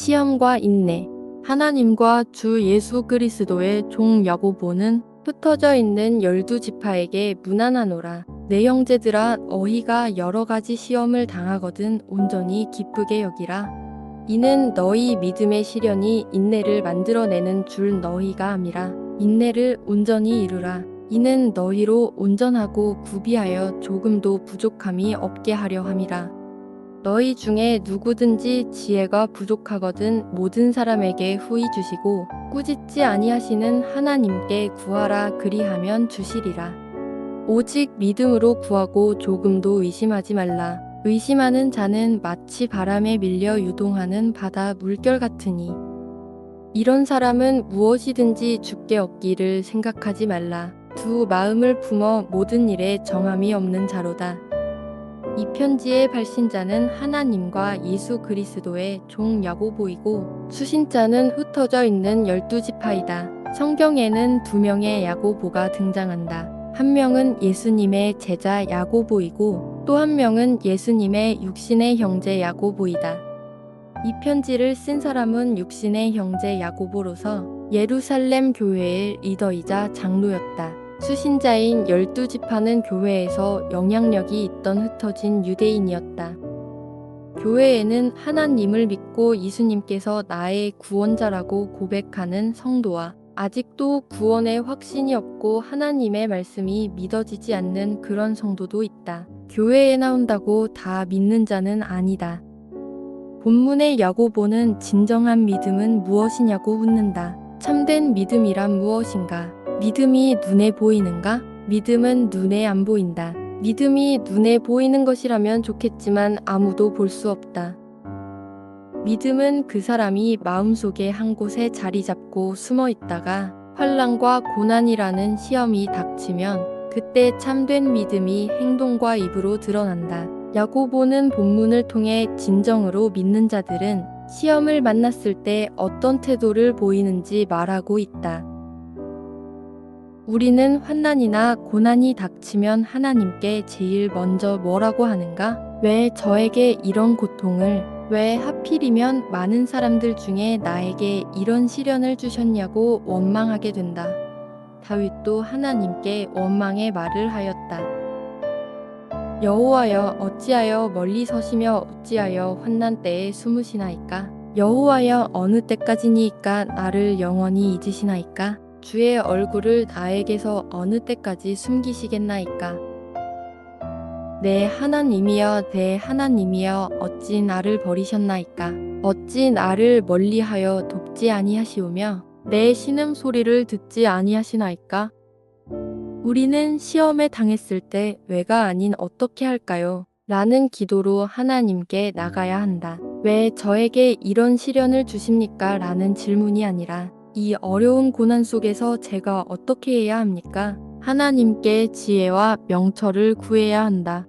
시험과 인내. 하나님과 주 예수 그리스도의 종 야고보는 흩어져 있는 12지파에게 문안하노라. 내 형제들아, 너희가 여러 가지 시험을 당하거든 온전히 기쁘게 여기라. 이는 너희 믿음의 시련이 인내를 만들어내는 줄 너희가 암이라. 인내를 온전히 이루라. 이는 너희로 온전하고 구비하여 조금도 부족함이 없게 하려 함이라. 너희 중에 누구든지 지혜가 부족하거든 모든 사람에게 후히 주시고 꾸짖지 아니하시는 하나님께 구하라. 그리하면 주시리라. 오직 믿음으로 구하고 조금도 의심하지 말라. 의심하는 자는 마치 바람에 밀려 유동하는 바다 물결 같으니 이런 사람은 무엇이든지 주께 얻기를 생각하지 말라. 두 마음을 품어 모든 일에 정함이 없는 자로다. 이 편지의 발신자는 하나님과 예수 그리스도의 종 야고보이고 수신자는 흩어져 있는 12지파이다. 성경에는 두 명의 야고보가 등장한다. 한 명은 예수님의 제자 야고보이고 또 한 명은 예수님의 육신의 형제 야고보이다. 이 편지를 쓴 사람은 육신의 형제 야고보로서 예루살렘 교회의 리더이자 장로였다. 수신자인 12지파는 교회에서 영향력이 있던 흩어진 유대인이었다. 교회에는 하나님을 믿고 예수님께서 나의 구원자라고 고백하는 성도와 아직도 구원의 확신이 없고 하나님의 말씀이 믿어지지 않는 그런 성도도 있다. 교회에 나온다고 다 믿는 자는 아니다. 본문의 야고보는 진정한 믿음은 무엇이냐고 묻는다. 참된 믿음이란 무엇인가? 믿음이 눈에 보이는가? 믿음은 눈에 안 보인다. 믿음이 눈에 보이는 것이라면 좋겠지만 아무도 볼 수 없다. 믿음은 그 사람이 마음속에 한 곳에 자리 잡고 숨어 있다가 환난과 고난이라는 시험이 닥치면 그때 참된 믿음이 행동과 입으로 드러난다. 야고보는 본문을 통해 진정으로 믿는 자들은 시험을 만났을 때 어떤 태도를 보이는지 말하고 있다. 우리는 환난이나 고난이 닥치면 하나님께 제일 먼저 뭐라고 하는가? 왜 저에게 이런 고통을, 왜 하필이면 많은 사람들 중에 나에게 이런 시련을 주셨냐고 원망하게 된다. 다윗도 하나님께 원망의 말을 하였다. 여호와여, 어찌하여 멀리 서시며 어찌하여 환난 때에 숨으시나이까? 여호와여, 어느 때까지니이까 나를 영원히 잊으시나이까? 주의 얼굴을 나에게서 어느 때까지 숨기시겠나이까? 내 하나님이여, 내 하나님이여, 어찌 나를 버리셨나이까? 어찌 나를 멀리하여 돕지 아니하시오며 내 신음 소리를 듣지 아니하시나이까? 우리는 시험에 당했을 때 왜가 아닌 어떻게 할까요? 라는 기도로 하나님께 나가야 한다. 왜 저에게 이런 시련을 주십니까? 라는 질문이 아니라 이 어려운 고난 속에서 제가 어떻게 해야 합니까? 하나님께 지혜와 명철을 구해야 한다.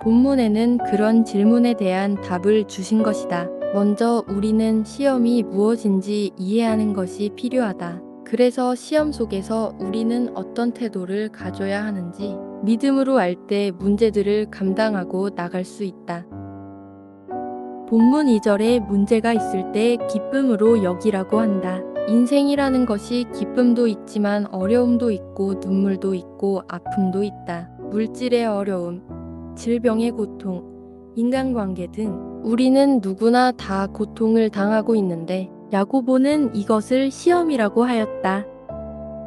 본문에는 그런 질문에 대한 답을 주신 것이다. 먼저 우리는 시험이 무엇인지 이해하는 것이 필요하다. 그래서 시험 속에서 우리는 어떤 태도를 가져야 하는지 믿음으로 알 때 문제들을 감당하고 나갈 수 있다. 본문 2절에 문제가 있을 때 기쁨으로 여기라고 한다. 인생이라는 것이 기쁨도 있지만 어려움도 있고 눈물도 있고 아픔도 있다. 물질의 어려움, 질병의 고통, 인간관계 등 우리는 누구나 다 고통을 당하고 있는데 야고보는 이것을 시험이라고 하였다.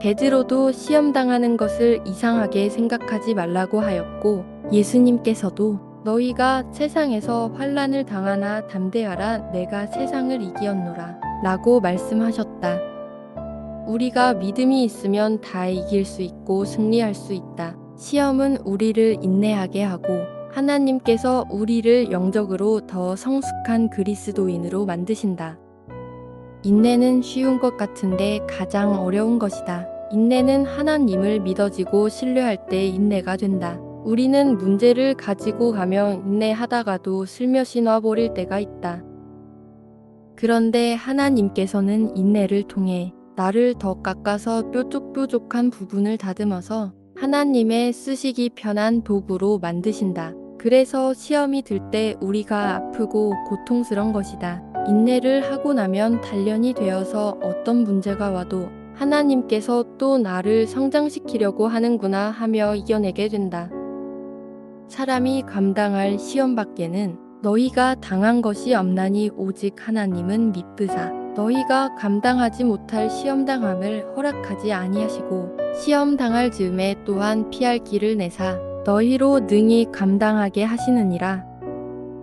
베드로도 시험 당하는 것을 이상하게 생각하지 말라고 하였고 예수님께서도 너희가 세상에서 환난을 당하나 담대하라 내가 세상을 이기었노라 라고 말씀하셨다. 우리가 믿음이 있으면 다 이길 수 있고 승리할 수 있다. 시험은 우리를 인내하게 하고 하나님께서 우리를 영적으로 더 성숙한 그리스도인으로 만드신다. 인내는 쉬운 것 같은데 가장 어려운 것이다. 인내는 하나님을 믿어지고 신뢰할 때 인내가 된다. 우리는 문제를 가지고 가며 인내하다가도 슬며시 놔버릴 때가 있다. 그런데 하나님께서는 인내를 통해 나를 더 깎아서 뾰족뾰족한 부분을 다듬어서 하나님의 쓰시기 편한 도구로 만드신다. 그래서 시험이 들 때 우리가 아프고 고통스러운 것이다. 인내를 하고 나면 단련이 되어서 어떤 문제가 와도 하나님께서 또 나를 성장시키려고 하는구나 하며 이겨내게 된다. 사람이 감당할 시험 밖에는 너희가 당한 것이 없나니 오직 하나님은 미쁘사 너희가 감당하지 못할 시험당함을 허락하지 아니하시고 시험당할 즈음에 또한 피할 길을 내사 너희로 능히 감당하게 하시느니라.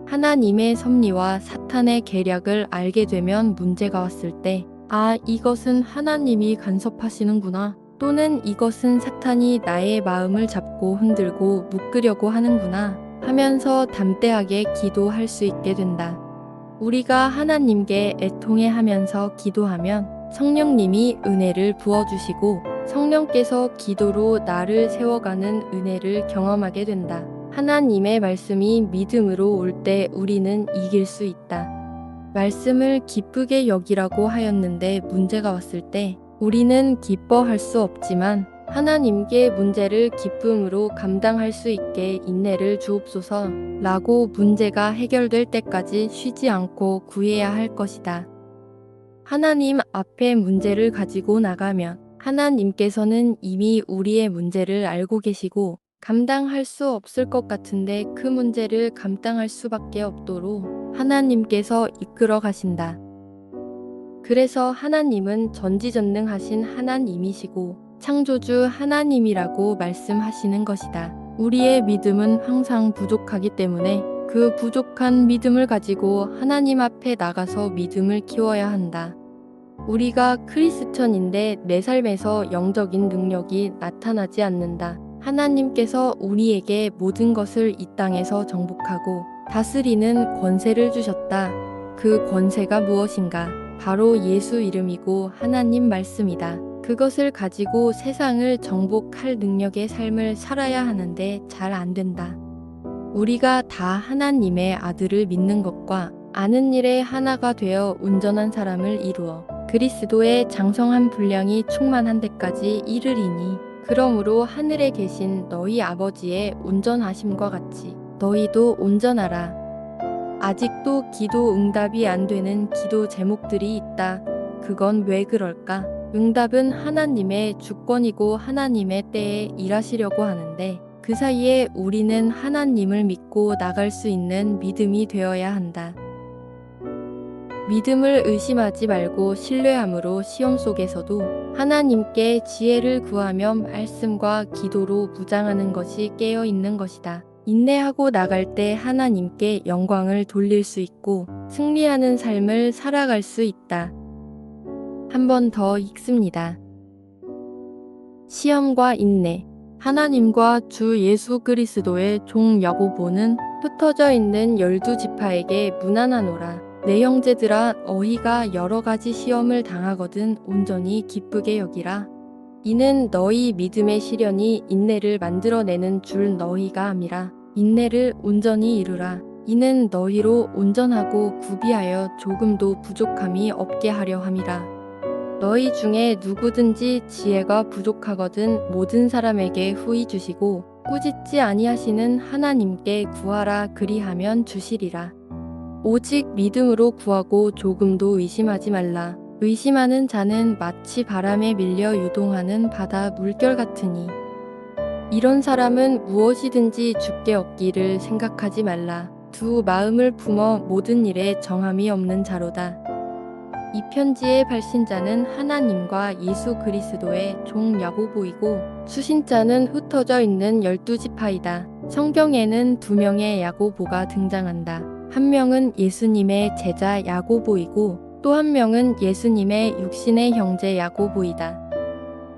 하나님의 섭리와 사탄의 계략을 알게 되면 문제가 왔을 때 이것은 하나님이 간섭하시는구나. 또는 이것은 사탄이 나의 마음을 잡고 흔들고 묶으려고 하는구나 하면서 담대하게 기도할 수 있게 된다. 우리가 하나님께 애통해 하면서 기도하면 성령님이 은혜를 부어주시고 성령께서 기도로 나를 세워가는 은혜를 경험하게 된다. 하나님의 말씀이 믿음으로 올 때 우리는 이길 수 있다. 말씀을 기쁘게 여기라고 하였는데 문제가 왔을 때 우리는 기뻐할 수 없지만 하나님께 문제를 기쁨으로 감당할 수 있게 인내를 주옵소서 라고 문제가 해결될 때까지 쉬지 않고 구해야 할 것이다. 하나님 앞에 문제를 가지고 나가면 하나님께서는 이미 우리의 문제를 알고 계시고 감당할 수 없을 것 같은데 그 문제를 감당할 수밖에 없도록 하나님께서 이끌어 가신다. 그래서 하나님은 전지전능하신 하나님이시고 창조주 하나님이라고 말씀하시는 것이다. 우리의 믿음은 항상 부족하기 때문에 그 부족한 믿음을 가지고 하나님 앞에 나가서 믿음을 키워야 한다. 우리가 크리스천인데 내 삶에서 영적인 능력이 나타나지 않는다. 하나님께서 우리에게 모든 것을 이 땅에서 정복하고 다스리는 권세를 주셨다. 그 권세가 무엇인가? 바로 예수 이름이고 하나님 말씀이다. 그것을 가지고 세상을 정복할 능력의 삶을 살아야 하는데 잘 안 된다. 우리가 다 하나님의 아들을 믿는 것과 아는 일에 하나가 되어 온전한 사람을 이루어 그리스도의 장성한 분량이 충만한 데까지 이르리니 그러므로 하늘에 계신 너희 아버지의 온전하심과 같이 너희도 온전하라. 아직도 기도 응답이 안 되는 기도 제목들이 있다. 그건 왜 그럴까? 응답은 하나님의 주권이고 하나님의 때에 일하시려고 하는데 그 사이에 우리는 하나님을 믿고 나갈 수 있는 믿음이 되어야 한다. 믿음을 의심하지 말고 신뢰함으로 시험 속에서도 하나님께 지혜를 구하며 말씀과 기도로 무장하는 것이 깨어 있는 것이다. 인내하고 나갈 때 하나님께 영광을 돌릴 수 있고 승리하는 삶을 살아갈 수 있다. 한 번 더 읽습니다. 시험과 인내. 하나님과 주 예수 그리스도의 종 야고보는 흩어져 있는 12지파에게 문안하노라. 내 형제들아 어희가 여러 가지 시험을 당하거든 온전히 기쁘게 여기라. 이는 너희 믿음의 시련이 인내를 만들어내는 줄 너희가 암이라. 인내를 온전히 이루라. 이는 너희로 온전하고 구비하여 조금도 부족함이 없게 하려 함이라. 너희 중에 누구든지 지혜가 부족하거든 모든 사람에게 후히 주시고 꾸짖지 아니하시는 하나님께 구하라 그리하면 주시리라. 오직 믿음으로 구하고 조금도 의심하지 말라. 의심하는 자는 마치 바람에 밀려 유동하는 바다 물결 같으니 이런 사람은 무엇이든지 주께 얻기를 생각하지 말라. 두 마음을 품어 모든 일에 정함이 없는 자로다. 이 편지의 발신자는 하나님과 예수 그리스도의 종 야고보이고 수신자는 흩어져 있는 12지파이다. 성경에는 2명의 야고보가 등장한다. 한 명은 예수님의 제자 야고보이고 또 한 명은 예수님의 육신의 형제 야고보이다.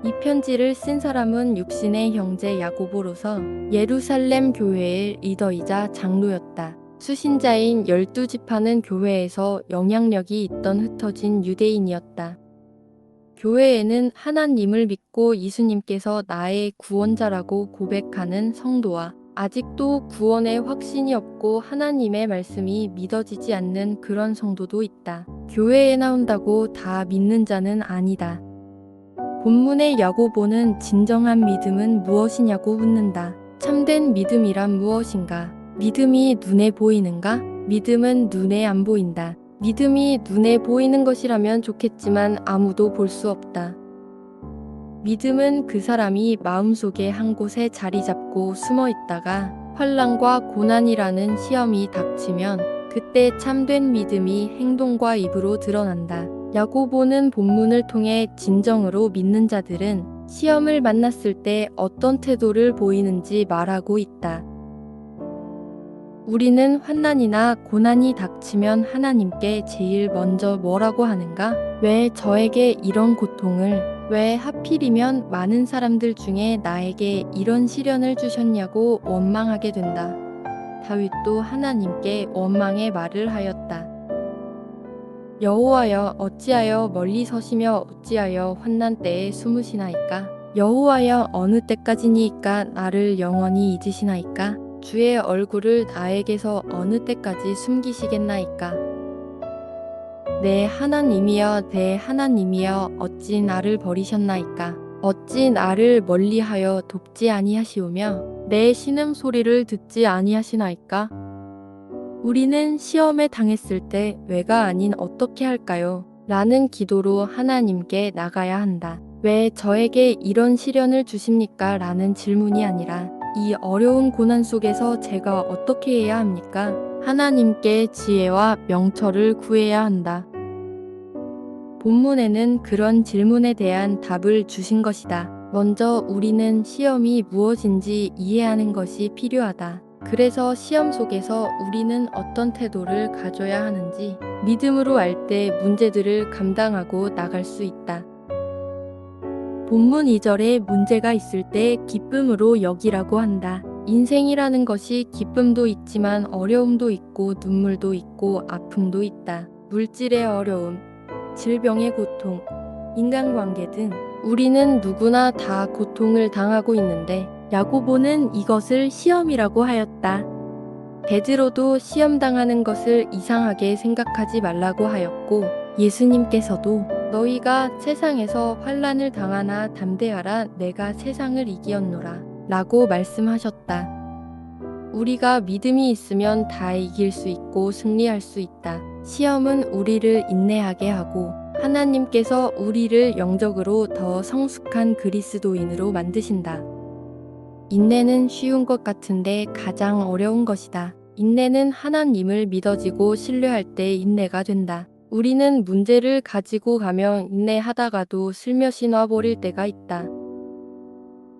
이 편지를 쓴 사람은 육신의 형제 야고보로서 예루살렘 교회의 리더이자 장로였다. 수신자인 12지파는 교회에서 영향력이 있던 흩어진 유대인이었다. 교회에는 하나님을 믿고 예수님께서 나의 구원자라고 고백하는 성도와 아직도 구원의 확신이 없고 하나님의 말씀이 믿어지지 않는 그런 성도도 있다. 교회에 나온다고 다 믿는 자는 아니다. 본문의 야고보는 진정한 믿음은 무엇이냐고 묻는다. 참된 믿음이란 무엇인가? 믿음이 눈에 보이는가? 믿음은 눈에 안 보인다. 믿음이 눈에 보이는 것이라면 좋겠지만 아무도 볼 수 없다. 믿음은 그 사람이 마음속에 한 곳에 자리 잡고 숨어 있다가 환난과 고난이라는 시험이 닥치면 그때 참된 믿음이 행동과 입으로 드러난다. 야고보는 본문을 통해 진정으로 믿는 자들은 시험을 만났을 때 어떤 태도를 보이는지 말하고 있다. 우리는 환난이나 고난이 닥치면 하나님께 제일 먼저 뭐라고 하는가? 왜 저에게 이런 고통을, 왜 하필이면 많은 사람들 중에 나에게 이런 시련을 주셨냐고 원망하게 된다. 다윗도 하나님께 원망의 말을 하였다. 여호와여 어찌하여 멀리 서시며 어찌하여 환난 때에 숨으시나이까? 여호와여 어느 때까지니이까 나를 영원히 잊으시나이까? 주의 얼굴을 나에게서 어느 때까지 숨기시겠나이까? 내 하나님이여 내 하나님이여 어찌 나를 버리셨나이까? 어찌 나를 멀리하여 돕지 아니하시오며 내 신음 소리를 듣지 아니하시나이까? 우리는 시험에 당했을 때 왜가 아닌 어떻게 할까요? 라는 기도로 하나님께 나가야 한다. 왜 저에게 이런 시련을 주십니까? 라는 질문이 아니라 이 어려운 고난 속에서 제가 어떻게 해야 합니까? 하나님께 지혜와 명철을 구해야 한다. 본문에는 그런 질문에 대한 답을 주신 것이다. 먼저 우리는 시험이 무엇인지 이해하는 것이 필요하다. 그래서 시험 속에서 우리는 어떤 태도를 가져야 하는지 믿음으로 알 때 문제들을 감당하고 나갈 수 있다. 본문 2절에 문제가 있을 때 기쁨으로 여기라고 한다. 인생이라는 것이 기쁨도 있지만 어려움도 있고 눈물도 있고 아픔도 있다. 물질의 어려움, 질병의 고통, 인간관계 등 우리는 누구나 다 고통을 당하고 있는데 야고보는 이것을 시험이라고 하였다. 베드로도 시험 당하는 것을 이상하게 생각하지 말라고 하였고 예수님께서도 너희가 세상에서 환난을 당하나 담대하라 내가 세상을 이기었노라 라고 말씀하셨다. 우리가 믿음이 있으면 다 이길 수 있고 승리할 수 있다. 시험은 우리를 인내하게 하고 하나님께서 우리를 영적으로 더 성숙한 그리스도인으로 만드신다. 인내는 쉬운 것 같은데 가장 어려운 것이다. 인내는 하나님을 믿어지고 신뢰할 때 인내가 된다. 우리는 문제를 가지고 가며 인내하다가도 슬며시 놔버릴 때가 있다.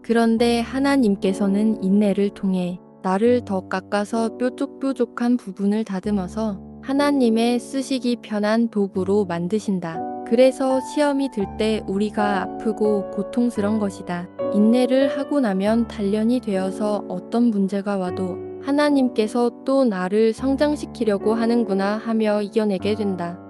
그런데 하나님께서는 인내를 통해 나를 더 깎아서 뾰족뾰족한 부분을 다듬어서 하나님의 쓰시기 편한 도구로 만드신다. 그래서 시험이 들 때 우리가 아프고 고통스러운 것이다. 인내를 하고 나면 단련이 되어서 어떤 문제가 와도 하나님께서 또 나를 성장시키려고 하는구나 하며 이겨내게 된다.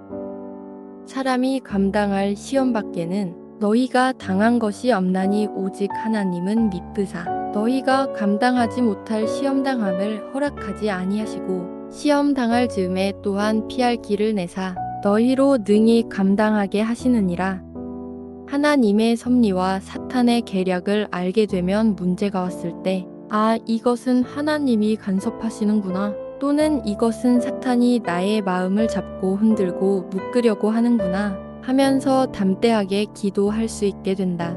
사람이 감당할 시험 밖에는 너희가 당한 것이 없나니 오직 하나님은 미쁘사 너희가 감당하지 못할 시험 당함을 허락하지 아니하시고 시험 당할 즈음에 또한 피할 길을 내사 너희로 능히 감당하게 하시느니라. 하나님의 섭리와 사탄의 계략을 알게 되면 문제가 왔을 때 이것은 하나님이 간섭하시는구나. 또는 이것은 사탄이 나의 마음을 잡고 흔들고 묶으려고 하는구나 하면서 담대하게 기도할 수 있게 된다.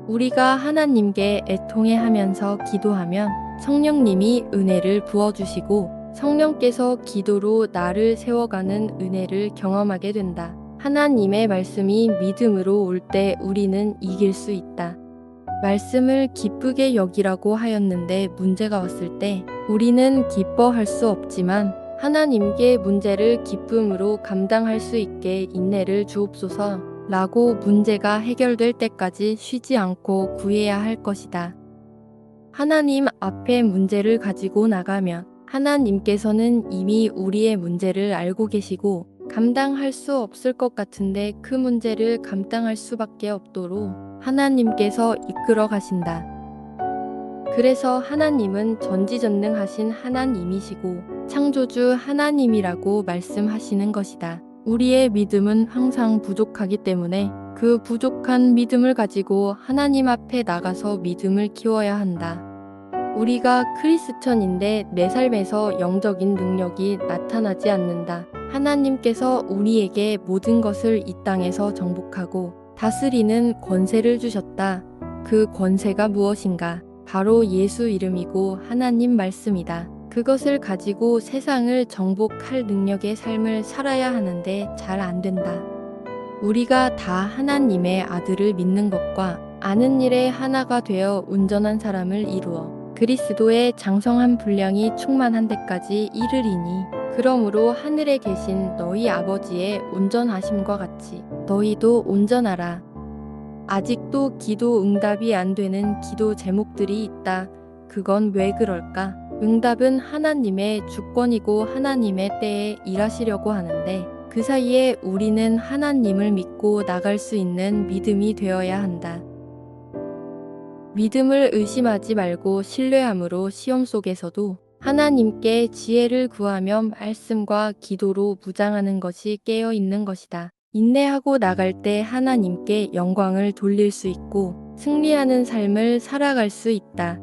우리가 하나님께 애통해 하면서 기도하면 성령님이 은혜를 부어주시고 성령께서 기도로 나를 세워가는 은혜를 경험하게 된다. 하나님의 말씀이 믿음으로 올 때 우리는 이길 수 있다. 말씀을 기쁘게 여기라고 하였는데 문제가 왔을 때 우리는 기뻐할 수 없지만 하나님께 문제를 기쁨으로 감당할 수 있게 인내를 주옵소서 라고 문제가 해결될 때까지 쉬지 않고 구해야 할 것이다. 하나님 앞에 문제를 가지고 나가면 하나님께서는 이미 우리의 문제를 알고 계시고 감당할 수 없을 것 같은데 그 문제를 감당할 수밖에 없도록 하나님께서 이끌어 가신다. 그래서 하나님은 전지전능하신 하나님이시고 창조주 하나님이라고 말씀하시는 것이다. 우리의 믿음은 항상 부족하기 때문에 그 부족한 믿음을 가지고 하나님 앞에 나가서 믿음을 키워야 한다. 우리가 크리스천인데 내 삶에서 영적인 능력이 나타나지 않는다. 하나님께서 우리에게 모든 것을 이 땅에서 정복하고 다스리는 권세를 주셨다. 그 권세가 무엇인가? 바로 예수 이름이고 하나님 말씀이다. 그것을 가지고 세상을 정복할 능력의 삶을 살아야 하는데 잘 안 된다. 우리가 다 하나님의 아들을 믿는 것과 아는 일에 하나가 되어 온전한 사람을 이루어 그리스도의 장성한 분량이 충만한 데까지 이르리니 그러므로 하늘에 계신 너희 아버지의 온전하심과 같이 너희도 온전하라. 아직도 기도 응답이 안 되는 기도 제목들이 있다. 그건 왜 그럴까? 응답은 하나님의 주권이고 하나님의 때에 일하시려고 하는데 그 사이에 우리는 하나님을 믿고 나갈 수 있는 믿음이 되어야 한다. 믿음을 의심하지 말고 신뢰함으로 시험 속에서도 하나님께 지혜를 구하며 말씀과 기도로 무장하는 것이 깨어 있는 것이다. 인내하고 나갈 때 하나님께 영광을 돌릴 수 있고 승리하는 삶을 살아갈 수 있다.